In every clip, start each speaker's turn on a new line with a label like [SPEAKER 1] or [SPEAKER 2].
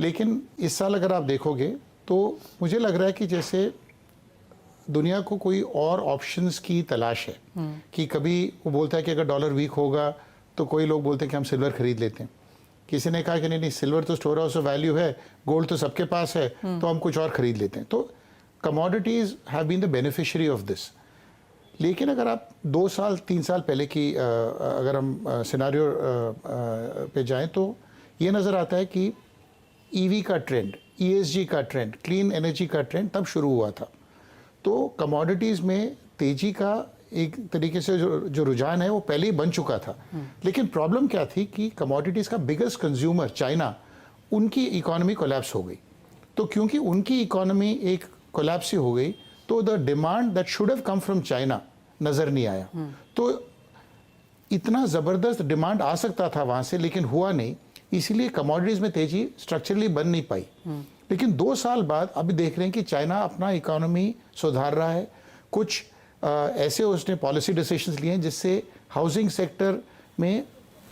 [SPEAKER 1] लेकिन इस साल अगर आप देखोगे तो मुझे लग रहा है कि जैसे दुनिया को कोई और ऑप्शंस की तलाश है कि कभी वो बोलता है कि अगर डॉलर वीक होगा तो कोई लोग बोलते हैं कि हम सिल्वर खरीद लेते हैं, किसी ने कहा कि नहीं सिल्वर तो स्टोर हाउस ऑफ वैल्यू है, गोल्ड तो सबके पास है, तो हम कुछ और खरीद लेते हैं। तो commodities have been the beneficiary of this. लेकिन अगर आप 2 साल 3 साल पहले की अगर हम सिनारियो पे जाएं तो ये नज़र आता है कि ईवी का ट्रेंड, ESG का ट्रेंड, क्लीन एनर्जी का ट्रेंड तब शुरू हुआ था। तो कमोडिटीज़ में तेज़ी का एक तरीके से जो रुझान है वो पहले ही बन चुका था। लेकिन प्रॉब्लम क्या थी कि कमोडिटीज़ का बिगेस्ट कंज्यूमर चाइना, उनकी इकोनॉमी कोलैप्स हो गई। तो क्योंकि उनकी इकोनॉमी एक कोलैप्स हो गई तो the demand that should have come from China नज़र नहीं आया। तो इतना ज़बरदस्त डिमांड आ सकता था वहाँ से, लेकिन हुआ नहीं, इसीलिए कमोडिटीज़ में तेज़ी स्ट्रक्चरली बन नहीं पाई। लेकिन 2 साल बाद अभी देख रहे हैं कि चाइना अपना इकोनॉमी सुधार रहा है। कुछ ऐसे उसने पॉलिसी डिसीजंस लिए हैं जिससे हाउसिंग सेक्टर में,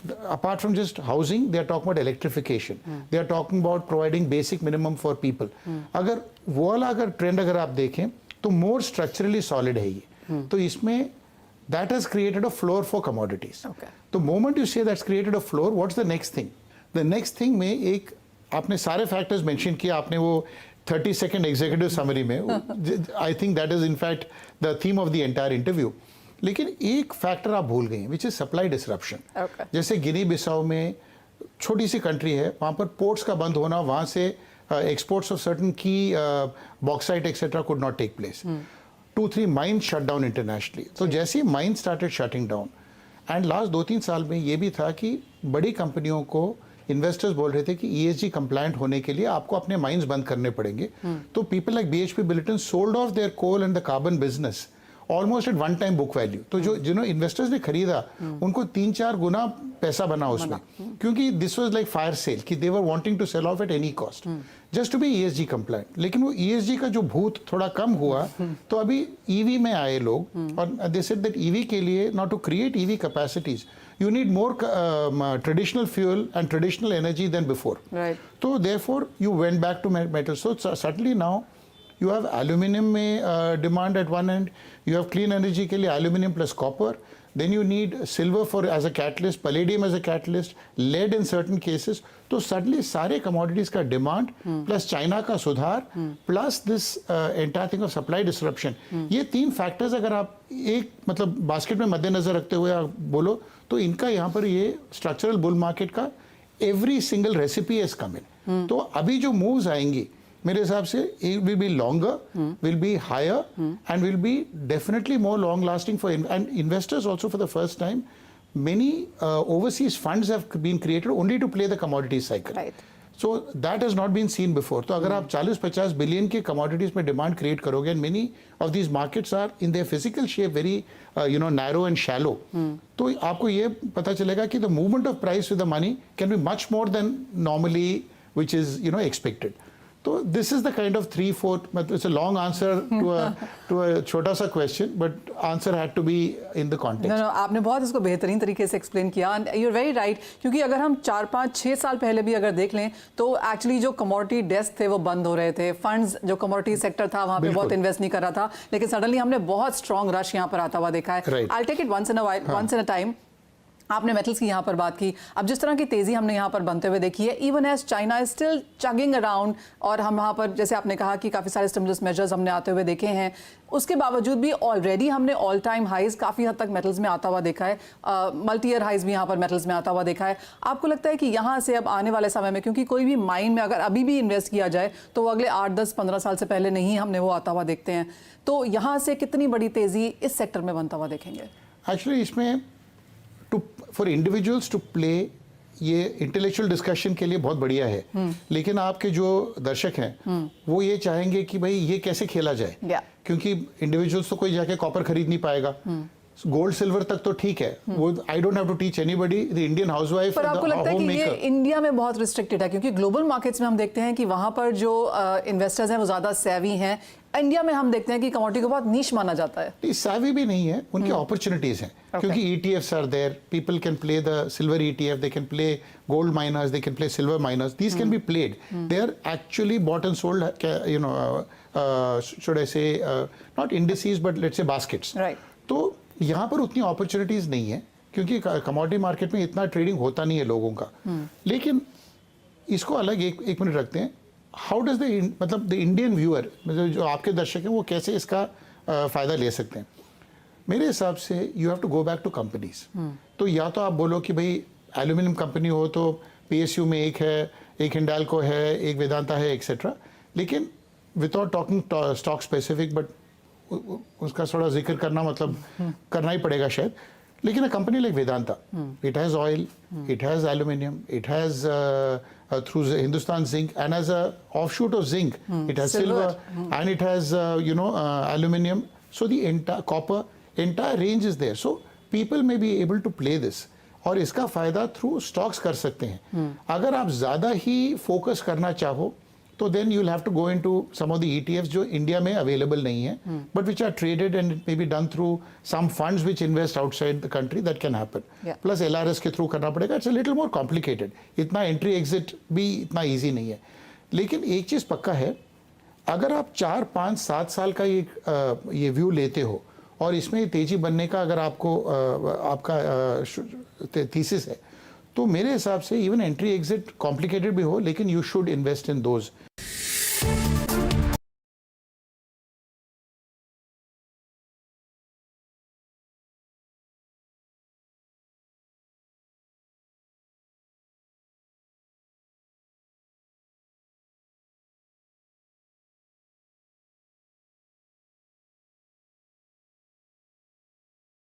[SPEAKER 1] apart from just housing, they are talking about electrification, they are talking about providing basic minimum for people. अगर वो वाला अगर ट्रेंड अगर आप देखें तो मोर स्ट्रक्चरली सॉलिड है ये। तो इसमें that has created a floor for commodities. तो मोमेंट यू से that's created a floor, what's the next thing? The next thing में एक आपने सारे फैक्टर्स मेंशन किया, आपने वो 30 सेकंड एग्जीक्यूटिव समरी में, I think that is in fact the theme of the entire interview. लेकिन एक फैक्टर आप भूल गए, विच इज सप्लाई डिसरप्शन। जैसे गिनी बिसाऊ में छोटी सी कंट्री है, वहाँ पर पोर्ट्स का बंद होना, वहाँ से एक्सपोर्ट्स ऑफ सर्टन की bauxite etcetera could not take place. 2-3 mines shut down internationally. तो जैसे ही mines started shutting down, and last 2-3 साल में ये भी था कि बड़ी कंपनियों को इन्वेस्टर्स बोल रहे थे कि ESG कंप्लायंट होने के लिए आपको अपने माइंस बंद करने पड़ेंगे। तो people like BHP Billiton sold off their coal and the carbon business almost at one time book value. तो जो जिन्होंने इन्वेस्टर्स ने खरीदा उनको 3-4 गुना पैसा बना उसमें, क्योंकि this was like fire sale कि they were wanting to sell off at any cost just to be ESG compliant. लेकिन वो ESG का जो भूत थोड़ा कम हुआ तो अभी EV में आए लोग, और दे सेड दैट EV के लिए, not to create EV capacities, you need more traditional fuel and traditional energy than before.
[SPEAKER 2] Right.
[SPEAKER 1] So therefore you went back to metal. So certainly now you have aluminum demand at one end, you have clean energy के लिए aluminum plus copper, then you need silver for as a catalyst, palladium as a catalyst, lead in certain cases. तो suddenly सारे commodities का demand plus China का सुधार plus this entire thing of supply disruption, ये 3 factors अगर आप एक मतलब बास्केट में मद्देनजर रखते हुए आप बोलो तो इनका यहाँ पर ये स्ट्रक्चरल बुल मार्केट का every single recipe has come in. तो अभी जो मूव्स आएंगी मेरे हिसाब से it will be longer, will be higher, and will be definitely more long lasting for and investors also. For the first time, many overseas funds have been created only to play the commodity cycle.
[SPEAKER 2] Right.
[SPEAKER 1] So that has not been seen before. तो अगर आप 40-50 billion के commodities में demand create करोगे, and many of these markets are in their physical shape very narrow and shallow, तो आपको ये पता चलेगा कि the movement of price with the money can be much more than normally which is expected. तो this is the kind of 3-4, it's a long answer to a छोटा सा question, but answer had to be in the context.
[SPEAKER 2] No, आपने बहुत इसको बेहतरीन तरीके से explain किया, and you're very right, क्योंकि अगर हम 4-5-6 साल पहले भी अगर देख लें तो एक्चुअली जो कमोडिटी डेस्क थे वो बंद हो रहे थे, फंड्स जो कमोडिटी सेक्टर था वहाँ पे बहुत इन्वेस्ट नहीं कर रहा था, लेकिन सडनली हमने बहुत स्ट्रॉन्ग रश यहाँ पर आता हुआ देखा है। I'll take it once in a time. आपने मेटल्स की यहाँ पर बात की, अब जिस तरह की तेज़ी हमने यहाँ पर बनते हुए देखी है, even as China is still chugging around, और हम यहाँ पर जैसे आपने कहा कि काफ़ी सारे स्टिमुलस मेजर्स हमने आते हुए देखे हैं, उसके बावजूद भी ऑलरेडी हमने ऑल टाइम हाइज काफ़ी हद तक मेटल्स में आता हुआ देखा है, मल्टी ईयर हाइज भी यहाँ पर मेटल्स में आता हुआ देखा है। आपको लगता है कि यहाँ से अब आने वाले समय में, क्योंकि कोई भी माइन में अगर अभी भी इन्वेस्ट किया जाए तो वो अगले 8-10-15 साल से पहले नहीं हमने वो आता हुआ देखते हैं, तो यहाँ से कितनी बड़ी तेज़ी इस सेक्टर में बनता हुआ देखेंगे?
[SPEAKER 1] एक्चुअली इसमें फॉर इंडिविजुअल्स टू प्ले ये इंटेलेक्चुअल डिस्कशन के लिए बहुत बढ़िया है, लेकिन आपके जो दर्शक हैं वो ये चाहेंगे कि भाई ये कैसे खेला जाए, क्योंकि इंडिविजुअल्स तो कोई जाके कॉपर खरीद नहीं पाएगा। गोल्ड सिल्वर तक तो ठीक है, वो I don't have to teach anybody, the Indian housewife,
[SPEAKER 2] पर आपको लगता है कि ये
[SPEAKER 1] होममेकर।
[SPEAKER 2] इंडिया में बहुत रिस्ट्रिक्टेड है, क्योंकि ग्लोबल मार्केट्स में हम देखते हैं कि वहां पर जो इन्वेस्टर्स हैं वो ज्यादा सेवी हैं। इंडिया में हम देखते हैं कि कमोडिटी को बहुत नीश माना जाता है।
[SPEAKER 1] savvy भी नहीं है, उनकी अपॉर्चुनिटीज हैं, क्योंकि ETFs are there, people can play the silver ETF, they can play gold miners, they can play silver miners, these can be played, they are actually bought and sold, you know, should I say not indices but let's say baskets.
[SPEAKER 2] Right.
[SPEAKER 1] तो यहाँ पर उतनी opportunities नहीं है, क्योंकि commodity market में इतना trading होता नहीं है लोगों का। लेकिन इसको अलग एक मिनट रखते हैं, हाउ डज द मतलब द इंडियन व्यूअर, मतलब जो आपके दर्शक हैं, वो कैसे इसका फ़ायदा ले सकते हैं? मेरे हिसाब से you have to go back to companies. तो या तो आप बोलो कि भाई एल्यूमिनियम कंपनी हो तो PSU में एक है, एक हिंडाल्को है, एक वेदांता है, एक्सेट्रा। लेकिन without talking stock specific, but उसका थोड़ा जिक्र करना मतलब करना ही पड़ेगा शायद। लेकिन a company like Vedanta, it has oil, it has aluminium, it has through Hindustan Zinc, and as a offshoot of zinc, it has silver, and it has aluminium. So the entire copper, entire range is there. So people may be able to play this. और इसका फायदा through stocks कर सकते हैं। अगर आप ज़्यादा ही focus करना चाहो तो then you will have to go into some of the ETFs जो इंडिया में अवेलेबल नहीं है, but which are traded and may be done through some funds which invest outside the country, that can happen. Plus LRS के थ्रू करना पड़ेगा, it's a little more complicated, इतना entry exit भी इतना ईजी नहीं है। लेकिन एक चीज़ पक्का है, अगर आप 4, 5, 7 साल का ये व्यू लेते हो और इसमें तेजी बनने का अगर आपको आपका थीसिस है, तो मेरे हिसाब से इवन एंट्री एग्जिट कॉम्प्लिकेटेड भी हो, लेकिन you should invest in those